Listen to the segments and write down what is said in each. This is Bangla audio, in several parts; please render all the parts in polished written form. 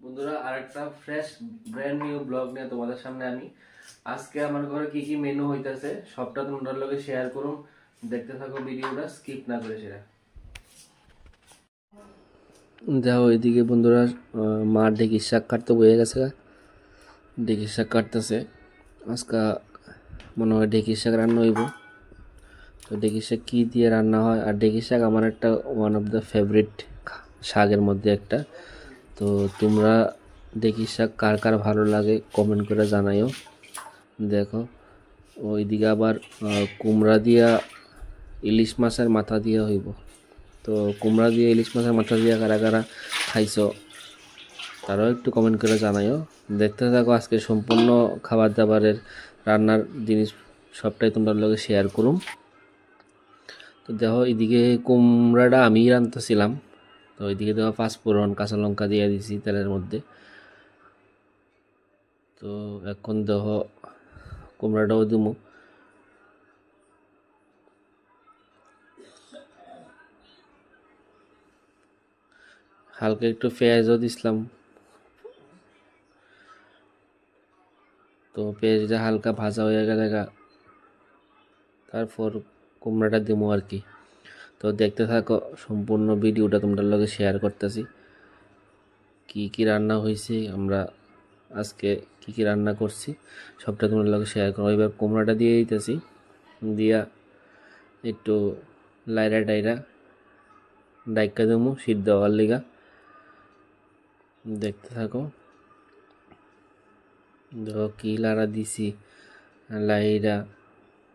বন্ধুরা আরেকটা ফ্রেশ ব্র্যান্ড নিউ ব্লগ নিয়ে তোমাদের সামনে আমি আজকে আমার ঘরে কি কি মেনু হইতাছে সবটা তোমাদের লগে শেয়ার করুম। দেখতে থাকো ভিডিওটা, স্কিপ না করে সেটা। যাও এদিকে বন্ধুরা, মা ডেকি শাক কাটতে বয়ে গেছে, ডেকি শাক কাটতেছে। আজকে মনে হয় ডেকি শাক রান্না হইব। তো ডেকি শাক কী দিয়ে রান্না হয়, আর ডেকি শাক আমার একটা ওয়ান অফ দ্য ফেভারিট শাকের মধ্যে একটা। তো তোমরা ডেকি শাক কার কার ভালো লাগে কমেন্ট করে জানাইও। দেখো ওইদিকে আবার কুমড়া দিয়া ইলিশ মাছের মাথা দিয়ে হইব। তো কুমড়া দিয়ে ইলিশ মাছের মাথা দিয়ে কারা কারা খাইছো তারাও একটু কমেন্ট করে জানাইও। দেখতে থাকো আজকে সম্পূর্ণ খাবার দাবারের রান্নার জিনিস সবটাই তোমরা লগে শেয়ার করুম। তো দেখো এদিকে কুমড়াটা আমিই রান্তাছিলাম। তো ওইদিকে দেখো পাঁচফোড়ন কাঁচা লঙ্কা দিয়ে দিছি তেলের মধ্যে। তো এখন দেখো কুমড়াটাও দিমু। হালকা একটু পেঁয়াজও দিছিলাম। তো পেঁয়াজটা হালকা ভাজা হয়ে গেলে তারপর কুমড়াটা দিমু আর কি। তো দেখতে থাকো সম্পূর্ণ ভিডিওটা তোমরা লগে শেয়ার করতেছি কি কি রান্না হয়েছে, আমরা আজকে কি কি রান্না করছি সবটা তোমার লগে শেয়ার করো। এবার কুমড়াটা দিয়ে দিতেছি, দিয়া একটু লাইরা টাইরা ডাইকা দেবো সিদ্ধ হওয়ার লিগা। দেখতে থাকো দেখো কি লাড়া দিছি, লাইরা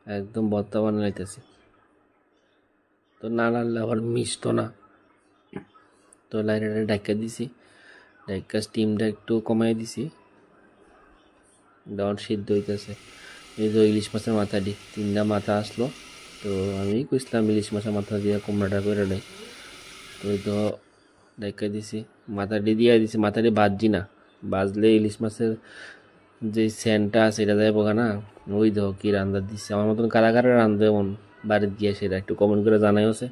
একদম ভর্তা বানাইতেছি। তো না নাড়লে আবার মিশতো না। তো লাইরাটা ডাইকা দিছি, ডাইকা স্টিমটা একটু কমাই দিছি, ডাউন সিদ্ধ হইতেছে। এই যে ইলিশ মাছের মাথাটি তিনটা মাথা আসলো। তো আমি কইছিলাম ইলিশ মাছের মাথা দিয়ে কুমড়াটা করে দেয়। তো এই তো ডাইকা দিছি, মাথাটি দিয়ে দিছি। মাথাটি বাজছি না, বাজলে ইলিশ মাছের যে সেন্টটা আছে এটা যাইব না। ওই দেখো কি রান্না দিচ্ছে, আমার মতন কারা কারা রান্ধে এমন বাড়িতে গিয়ে সেটা একটু কমেন্ট করে জানাই আছে।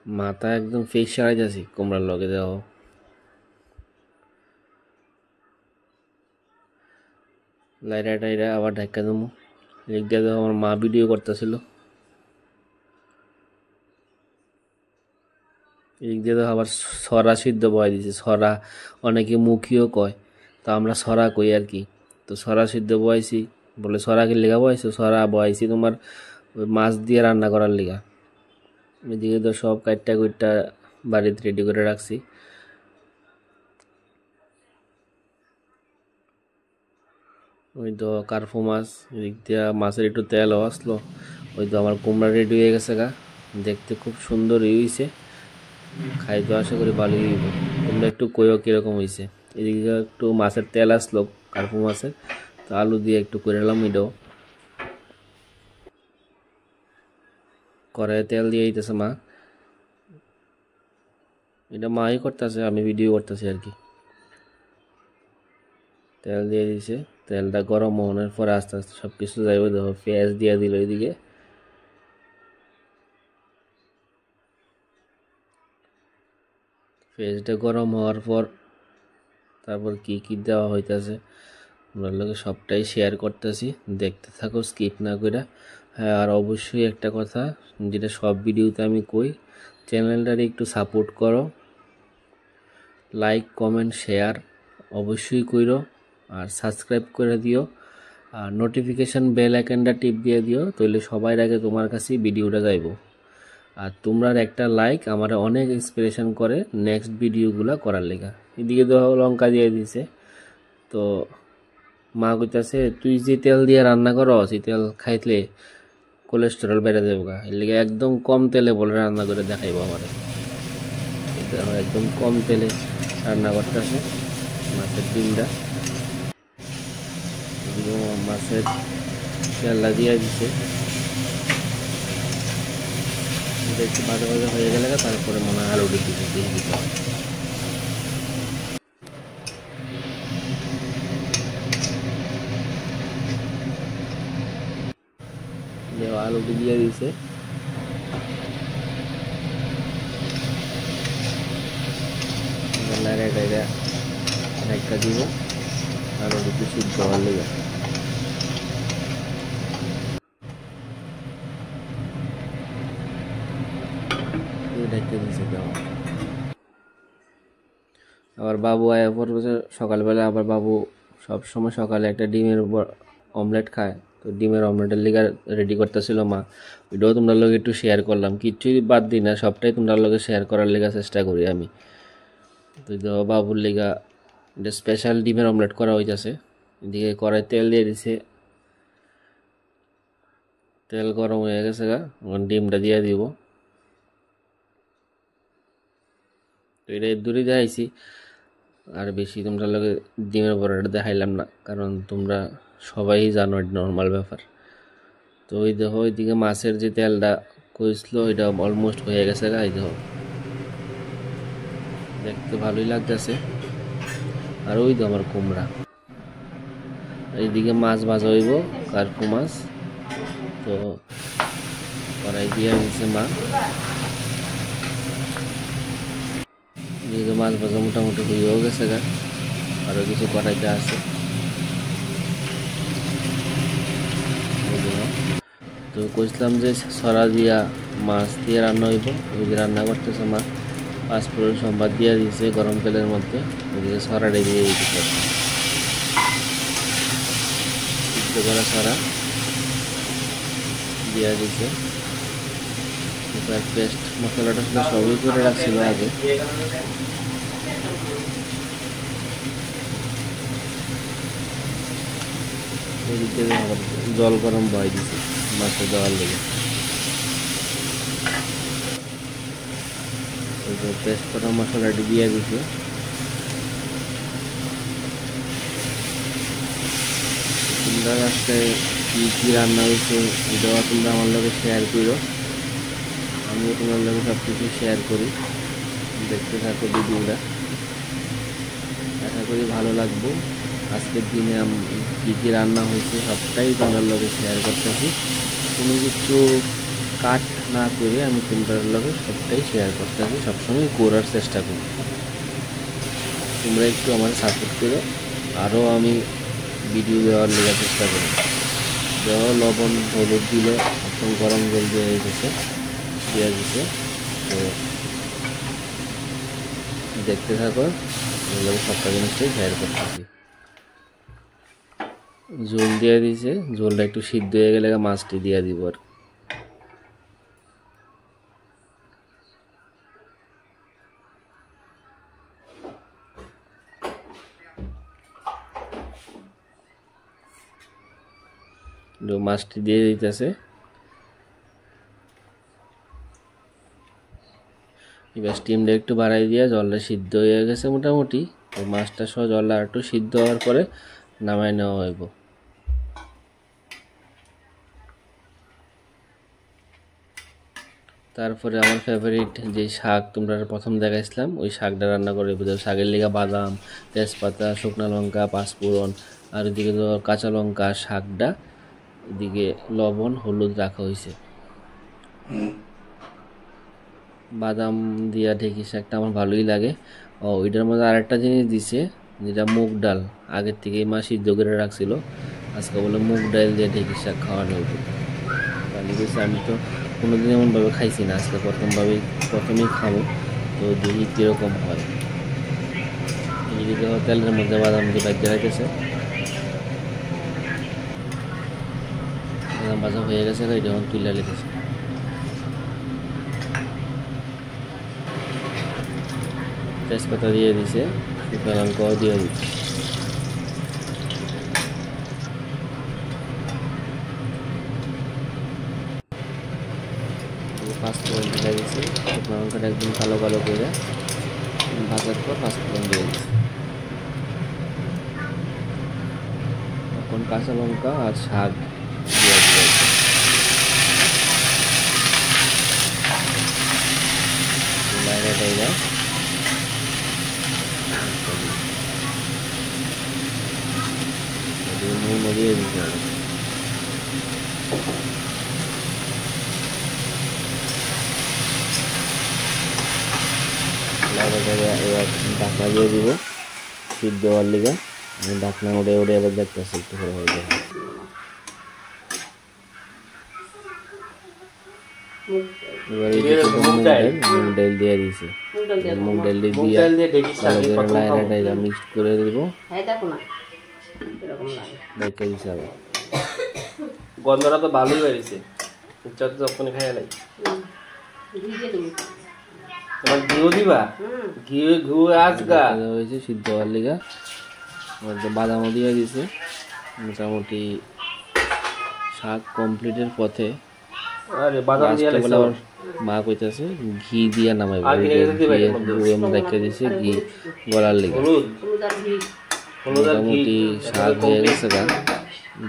মাথা একদম ফেস সারাই যাচ্ছি কুমড়ার লগে দেখো। লাইরা টাইরা আবার ঢাকা দেবো। এদিক দিয়ে দেখো আমার মা ভিডিও করতেছিল, এদিক দিয়ে দেখো আবার সরা সিদ্ধ বয় দিছে। সরা অনেকে মুখিও কয়, তো আমরা সরা কই আর কি। তো সরা সিদ্ধ বয়সি, বলে সরাকে লেগা বয়সি, সরা বয়সি তোমার ওই মাছ দিয়ে রান্না করার লিগা। এদিকে তো সব কাটটা কুইটটা বাড়িতে রেডি করে রাখছি। ওই তো কার্ফু মাছ, এদিক দিয়ে মাছের একটু তেলও আসলো। ওই তো আমার কুমড়া রেডি হয়ে গেছে গা, দেখতে খুব সুন্দর হয়েছে। খাইতে আশা করি ভালোই হইব। তোমরা একটু কইও কিরকম হয়েছে। এদিকে একটু মাছের তেল আসলো কার্পু মাছের, তো আলু দিয়ে একটু করে নিলাম। এটাও কড়াইয়ে তেল দিয়ে দিতেছে মা, এটা মাই করতেছে, আমি ভিডিও করতেছি আর কি। তেল দিয়ে দিছে, তেলটা গরম হওয়ার পরে আস্তে আস্তে সব কিছু যাইব। দেখো পেঁয়াজ দিয়ে দিল এদিকে। পেঁয়াজটা গরম হওয়ার পর তারপর কি কি দেওয়া হইতেছে আমরা লোকে সবটাই শেয়ার করতেছি, দেখতে থাকো স্কিপ না করে। হ্যাঁ, আর অবশ্যই একটা কথা যেটা সব ভিডিওতে আমি কই, চ্যানেলটারে একটু সাপোর্ট করো, লাইক কমেন্ট শেয়ার অবশ্যই কইরো, আর সাবস্ক্রাইব করে দিও, আর নোটিফিকেশন বেল আইকনটা টিপ দিয়ে দিও, তাহলে সবার আগে তোমার কাছে ভিডিওটা যাইব। আর তোমরার একটা লাইক আমার অনেক ইন্সপিরেশন করে নেক্সট ভিডিওগুলো করার লেগা। এদিকে তো লঙ্কা দিয়ে দিছে। তো মা কইতাছে তুই যে তেল দিয়ে রান্না করো সেই তেল খাইলে কোলেস্টেরল বেড়ে যাবো গা, এর লিগে একদম কম তেলে বলে রান্না করে দেখাইবো আমারে। একদম কম তেলে রান্না করতেছে মাছের ডিমটা। মাছের তেলটা দিয়ে দিছে, একটু ভাজা ভাজা হয়ে গেলে তারপরে মনে হয় আলুটা দিয়ে দিতে হয়। আলুটি দিয়ে দিছে, লাইরে টাইরে অনেকটা দিব আরও একটু সিদ্ধ হওয়ার লেগে ঢেকে দিয়েছে দেওয়া। আবার বাবু আয়া পড়বে সকালবেলা, আবার বাবু সবসময় সকালে একটা ডিমের অমলেট খায়, তো ডিমের অমলেটের লিগা রেডি করতেছিল মা। ওইটাও তোমরা লগে একটু শেয়ার করলাম, কিচ্ছুই বাদ দিই না, সবটাই তোমরা লগে শেয়ার করার লেগা চেষ্টা করি আমি। তো বাবুর লিগা এটা স্পেশাল ডিমের অমলেট করা হইতেছে। এদিকে কড়াই তেল দিয়ে দিছে, তেল গরম হয়ে গেছে গা, এখন ডিমটা দিয়ে দিব। তো এটা দূরে দেখাইছি, আর বেশি তোমরা লগে ডিমের বড়াটা দেখাইলাম না, কারণ তোমরা সবাই জানো এটা নর্মাল ব্যাপার। তো ওই দেখো ওইদিকে মাছের যে তেলটা কইছিল এটা অলমোস্ট হয়ে গেছে গা। এই দেখো দেখতে ভালোই লাগতেছে। আর ওই তো আমার কুমড়া, এইদিকে মাছ ভাজা হইব, কার্পু মাছ। তো কড়াই দিয়ে দিচ্ছে মা, এদিকে মাছ ভাজা মোটামুটি হয়েও গেছে গা, আরও কিছু কড়াইতে আছে। তো কইছিলাম যে সরা দিয়া মাছ দিয়ে রান্না হইব, ওইদিকে রান্না করতেছে মা। পাঁচফোড়ন সম্বাদ দিয়ে দিয়েছে গরম তেলের মধ্যে, ওইদিকে সরাটা দিয়ে দিচ্ছে, সিদ্ধ করা সরা দিয়ে দিচ্ছে। পেস্ট মশলাটা সবই করে রাখছিল আগে। ওইদিকে আবার জল গরম বয় দিছে মাছে দেওয়ার লেগে। পেস্ট করা মশলাটি দিয়ে দিছে। তোমরা আজকে কি রান্না হয়েছে এটাও তোমরা আমার লগে শেয়ার করো, আমিও তোমার লগে সব কিছু শেয়ার করি। দেখতে থাকো ভিডিওটা, আশা করি ভালো লাগবে। আজকের দিনে কি রান্না হয়েছে সবটাই তোমার লগে শেয়ার করতেছি, কোনো কিছু কাট না করে আমি তোমার লগে সবটাই শেয়ার করতেছি, সবসময় করার চেষ্টা করি। তোমরা একটু আমার সাপোর্ট করো, আরও আমি ভিডিও দেওয়ার লেগে চেষ্টা করি। দেওয়া লবণ হলুদ দিলে এখন গরম জল দিয়ে গেছে, দিয়ে দিছে। তো দেখতে থাকো, এগুলো সবটা জিনিসটাই শেয়ার করতেছি। ঝোল দিয়ে দিয়েছে, ঝোলটা একটু সিদ্ধ হয়ে গেলে মাছটি দিয়ে দিব। আর মাছটি দিয়ে দিতেছে। এবার স্টিমটা একটু বাড়াই দিয়ে জলটা সিদ্ধ হয়ে গেছে মোটামুটি। তো মাছটা সহ জলটা আর একটু সিদ্ধ হওয়ার পরে নামাই নেওয়া হইব। তারপরে আমার ফেভারিট যে শাক তোমরা প্রথম দেখাইছিলাম, ওই শাকটা রান্না করে শাকের লিগা বাদাম, তেজপাতা, শুকনো লঙ্কা, পাঁচফোড়ন, আর ওইদিকে তো কাঁচা লঙ্কা, শাকটা, এদিকে লবণ হলুদ রাখা হয়েছে। বাদাম দিয়া ঢেঁকি শাকটা আমার ভালোই লাগে। ও ওইটার মধ্যে আরেকটা জিনিস দিছে, যেটা মুগ ডাল, আগের থেকে মা সিদ্ধ করে রাখছিল, আজকে বলে মুগ ডাল দিয়ে ঢেঁকি শাক খাওয়ানো হইব। আমি তো কোনোদিন এমনভাবে খাইছি না, আজকে প্রথমেই খাবো, তো দেখি কীরকম হয়। এদিকে তেলের মধ্যে বাদাম দিয়ে ভাজা হইতেছে, বাদাম ভাজা হয়ে গেছে, এটা এখন তুলে লেগেছে। তেজপাতা দিয়ে দিছে, শুকনো লঙ্কাও দিয়ে দিচ্ছে। পাঁচফোড়ন দিয়ে দিচ্ছে, শুকনো লঙ্কাটা একদম কালো কালো করে ভাজার পর পাঁচফোড়ন দিয়ে দিচ্ছে। এখন কাঁচা লঙ্কা আর শাক দিয়ে দিয়েছে। নুন দিয়ে দিতে হবে। এবার ঢাকনা দিয়ে দিব সিদ্ধ হওয়ার লিগা। আমি ঢাকনা উড়ে উড়ে এবার দেখতেছি একটু করে হয়ে যাবে। এবার এই যে মুগ ডাল দিয়ে দিয়েছি, মুগ ডাল দিয়ে ভালো করে লাইরা মিক্স করে দিব। দেখে দিছি আবার গন্ধটা তো ভালোই বেরিয়েছে, ইচ্ছা তো যখন খাই নাই। এবার ঘিও দিবা, ঘিও আজগা হয়েছে সিদ্ধ হওয়ার লিগা। বাদামও দিয়ে দিছে। মোটামুটি শাক কমপ্লিটের পথে। আরে বাদাম দিয়ে লাগছে, মা কইতাছে ঘি দিয়া নামাইবো, রেখে দিছে ঘি গলার লিগা। মোটামুটি শাক হয়ে গেছে গা,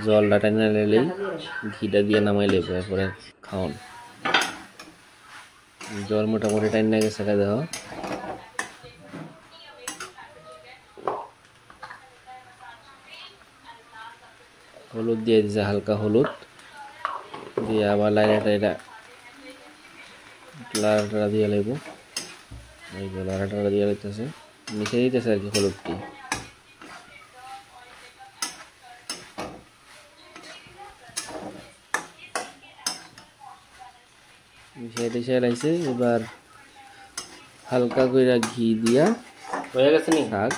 জলটা টাইনা নিলেই ঘিটা দিয়ে নামাইলে পরে খাওয়ান। জল মোটামুটি টাইনা গেছে গা, দেখো হলুদ দিয়ে দিছে, হালকা হলুদ দিয়ে আবার লাইটা লাড়াটা দিয়ে লাগবো। এই যে লাড়াটা দিয়ে লাগতেছে, মিশে দিতেছে আর কি হলুদটি। মিশিয়ে টিশিয়ে লাগছে। এবার হালকা করে ঘি দিয়া হয়ে গেছে নি শাক,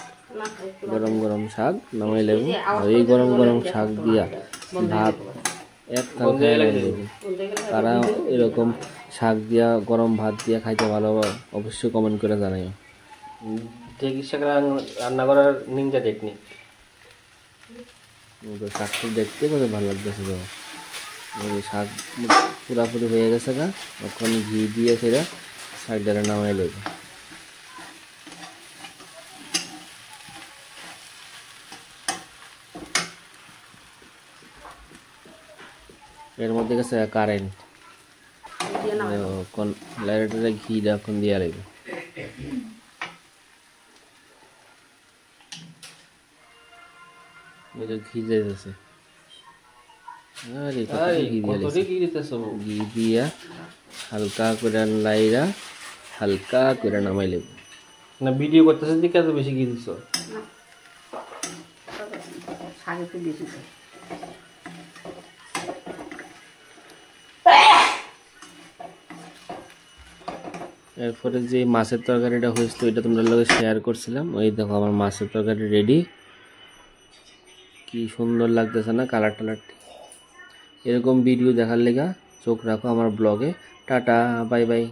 গরম গরম শাক নামাই লেবো। আর এই গরম গরম শাক দিয়া ভাত এক থাল খাই লাগবে। তারা এরকম শাক দিয়া গরম ভাত দিয়া খাইতে ভালো, অবশ্যই কমেন্ট করে জানাই। ঢেঁকির শাক রান্না করার নিনজা টেকনিক। শাকটা দেখতে কত ভালো লাগতেছে। তো শাক পুরাপুরি হয়ে গেছে গা, তখন ঘি দিয়ে সেটা শাকটা নামাই লেবো। এর মধ্যে গেছে কারেন্ট, লাইটারে ঘিটা এখন দিয়া লাগবে। এটা ঘি যাইতেছে, ঘি দিয়া হালকা করে লাইরা হালকা করে নামাই লেবো। না ভিডিও করতেছে দিকে এত বেশি ঘি দিছ? এরপরে যে মাছের তরকারিটা হয়েছিল এটা তোমরা লোকে শেয়ার করছিলাম। ওই দেখো আমার মাছের তরকারি রেডি। কি সুন্দর লাগতেছে না কালার টালারটি। এরকম ভিডিও দেখার লেগা চোখ রাখো আমার ব্লগে। Tata, bye bye.